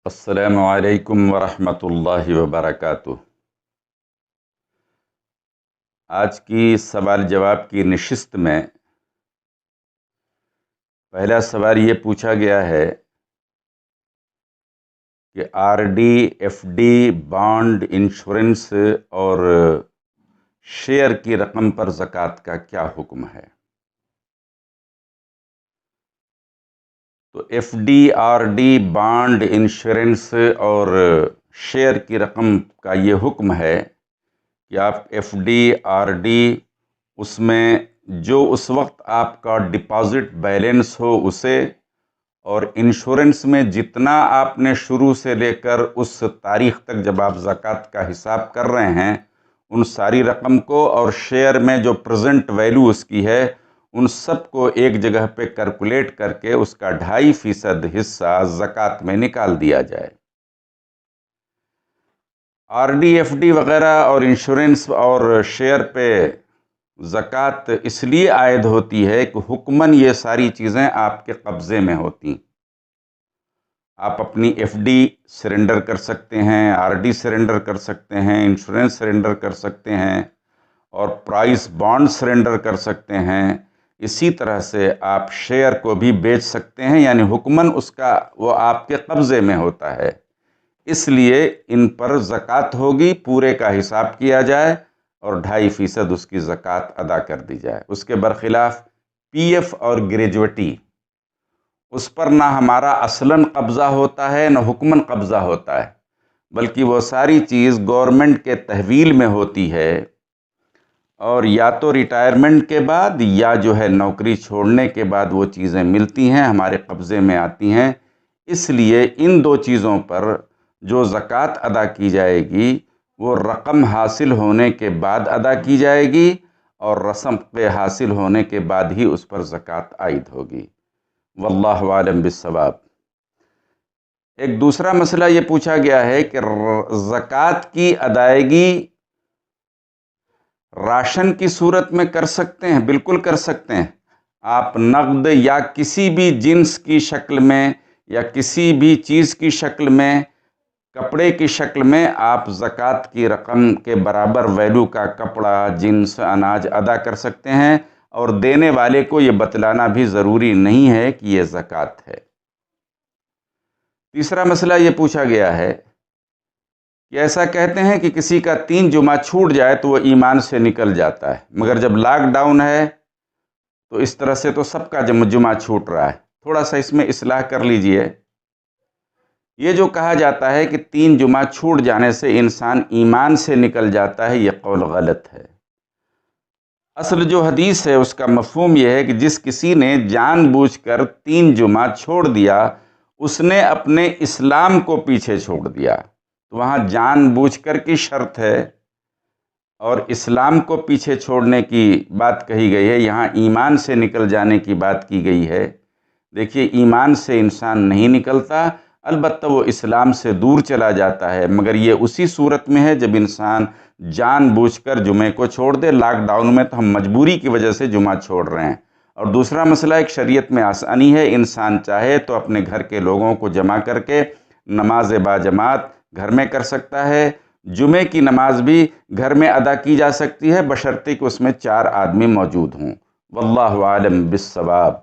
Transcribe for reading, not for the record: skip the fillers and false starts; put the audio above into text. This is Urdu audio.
السلام علیکم ورحمۃ اللہ وبرکاتہ۔ آج کی سوال جواب کی نشست میں پہلا سوال یہ پوچھا گیا ہے کہ R D, F D, bond, insurance اور شیئر کی رقم پر زکوٰۃ کا کیا حکم ہے؟ تو F D, R D, bond, insurance اور شیئر کی رقم کا یہ حکم ہے کہ آپ ایف ڈی، آر ڈی، اس میں جو اس وقت آپ کا ڈپازٹ بیلنس ہو اسے، اور انشورنس میں جتنا آپ نے شروع سے لے کر اس تاریخ تک جب آپ زکوٰۃ کا حساب کر رہے ہیں ان ساری رقم کو، اور شیئر میں جو پریزنٹ ویلیو اس کی ہے ان سب کو ایک جگہ پہ کیلکولیٹ کر کے اس کا 2.5% حصہ زکوٰۃ میں نکال دیا جائے۔ آر ڈی، ایف ڈی وغیرہ اور انشورنس اور شیئر پہ زکوٰۃ اس لیے عائد ہوتی ہے کہ حکماً یہ ساری چیزیں آپ کے قبضے میں ہوتی۔ آپ اپنی ایف ڈی سرنڈر کر سکتے ہیں، آر ڈی سرنڈر کر سکتے ہیں، انشورنس سرنڈر کر سکتے ہیں، اور پرائز بانڈ سرنڈر کر سکتے ہیں۔ اسی طرح سے آپ شیئر کو بھی بیچ سکتے ہیں، یعنی حکماً اس کا وہ آپ کے قبضے میں ہوتا ہے، اس لیے ان پر زکوٰۃ ہوگی، پورے کا حساب کیا جائے اور 2.5% اس کی زکوٰۃ ادا کر دی جائے۔ اس کے برخلاف پی ایف اور گریجویٹی، اس پر نہ ہمارا اصلاً قبضہ ہوتا ہے نہ حکماً قبضہ ہوتا ہے، بلکہ وہ ساری چیز گورنمنٹ کے تحویل میں ہوتی ہے، اور یا تو ریٹائرمنٹ کے بعد یا جو ہے نوکری چھوڑنے کے بعد وہ چیزیں ملتی ہیں، ہمارے قبضے میں آتی ہیں۔ اس لیے ان دو چیزوں پر جو زکوٰۃ ادا کی جائے گی وہ رقم حاصل ہونے کے بعد ادا کی جائے گی، اور رقم کے حاصل ہونے کے بعد ہی اس پر زکوٰۃ عائد ہوگی۔ واللہ عالم بالصواب۔ ایک دوسرا مسئلہ یہ پوچھا گیا ہے کہ زکوٰۃ کی ادائیگی راشن کی صورت میں کر سکتے ہیں؟ بالکل کر سکتے ہیں۔ آپ نقد یا کسی بھی جنس کی شکل میں یا کسی بھی چیز کی شکل میں، کپڑے کی شکل میں آپ زکوٰۃ کی رقم کے برابر ویلیو کا کپڑا، جنس، اناج ادا کر سکتے ہیں، اور دینے والے کو یہ بتلانا بھی ضروری نہیں ہے کہ یہ زکوٰۃ ہے۔ تیسرا مسئلہ یہ پوچھا گیا ہے کہ ایسا کہتے ہیں کہ کسی کا 3 جمعہ چھوٹ جائے تو وہ ایمان سے نکل جاتا ہے، مگر جب لاک ڈاؤن ہے تو اس طرح سے تو سب کا جمعہ چھوٹ رہا ہے، تھوڑا سا اس میں اصلاح کر لیجئے۔ یہ جو کہا جاتا ہے کہ 3 جمعہ چھوٹ جانے سے انسان ایمان سے نکل جاتا ہے، یہ قول غلط ہے۔ اصل جو حدیث ہے اس کا مفہوم یہ ہے کہ جس کسی نے جان بوجھ کر 3 جمعہ چھوڑ دیا اس نے اپنے اسلام کو پیچھے چھوڑ دیا، تو وہاں جان بوجھ کر کی شرط ہے اور اسلام کو پیچھے چھوڑنے کی بات کہی گئی ہے، یہاں ایمان سے نکل جانے کی بات کی گئی ہے۔ دیکھیے، ایمان سے انسان نہیں نکلتا، البتہ وہ اسلام سے دور چلا جاتا ہے، مگر یہ اسی صورت میں ہے جب انسان جان بوجھ کر جمعے کو چھوڑ دے۔ لاک ڈاؤن میں تو ہم مجبوری کی وجہ سے جمعہ چھوڑ رہے ہیں۔ اور دوسرا مسئلہ، ایک شریعت میں آسانی ہے، انسان چاہے تو اپنے گھر کے لوگوں کو جمع کر کے نماز باجماعت گھر میں کر سکتا ہے۔ جمعے کی نماز بھی گھر میں ادا کی جا سکتی ہے، بشرطے کہ اس میں 4 آدمی موجود ہوں۔ واللہ عالم بالصواب۔